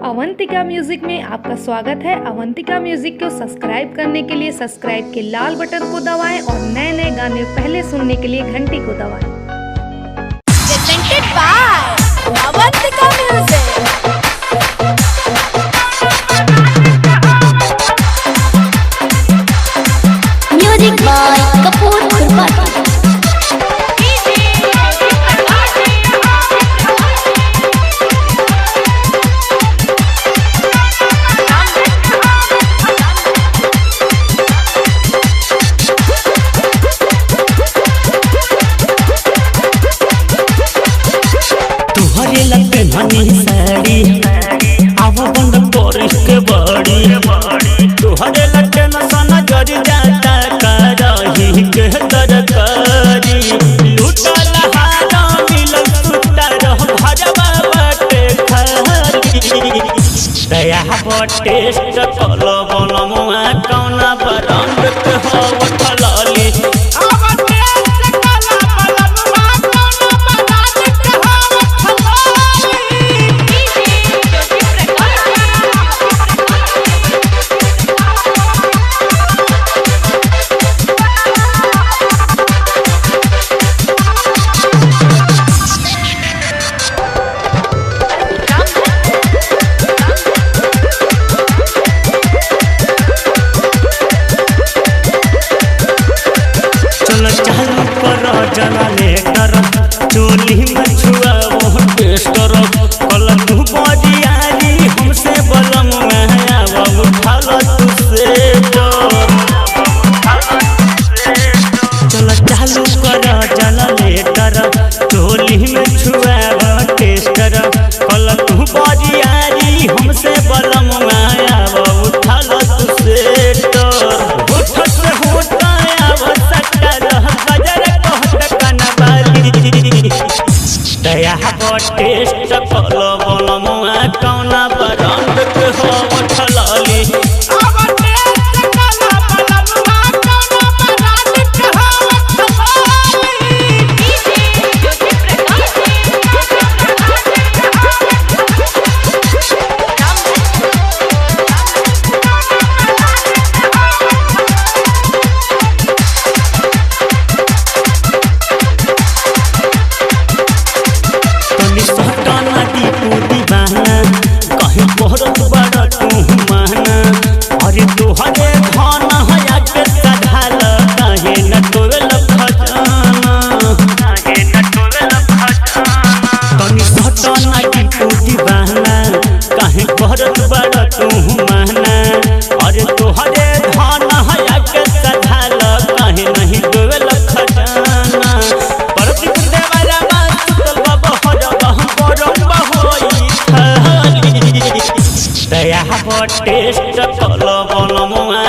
Avantika music में आपका स्वागत है। अवंतिका म्यूजिक को सब्सक्राइब करने के लिए सब्सक्राइब के लाल बटन को दबाएं और नए नए गाने पहले सुनने के लिए घंटी को दबाएं। Presented by Avantika music. Music by Kapoor Tripathi. लगते धनी साड़ी आव बंद परिस के बड़ी तुहरे लगते न सना जरी जाता करही के तरकारी लूटल हारा मिलल सुता रह भरवा बटे खाली दया टेस्ट कल बनमुआ कौना बरंग के हो ठलाली चोली में छुआ वो टेस्टर कल तू बजियारी हमसे बलम में आवा उठाल तुसे चल चालू कर जला लेटर चोली में छुआ वो टेस्टर कल तू बजियारी हमसे बलम में आवा उठाल तुसे उठ से होता आवा सटर गजर कहत कनबाली दया टेस्ट कल बनमुआ कौना बरंग के हो ठलाली कहीं बहुत बड़ा तू माना अरे तुहरे धन हया के सधाल कहे न तोल खजाना कहीं सटना की तू दीवाना कहीं बहुत बड़ा तू माना अरे तुहरे धन हया के सधाल कहे नहीं तोल खजाना प्रदीप देवरा सुतल बहर बहम बहोई दया टेस्ट कल बनमुआ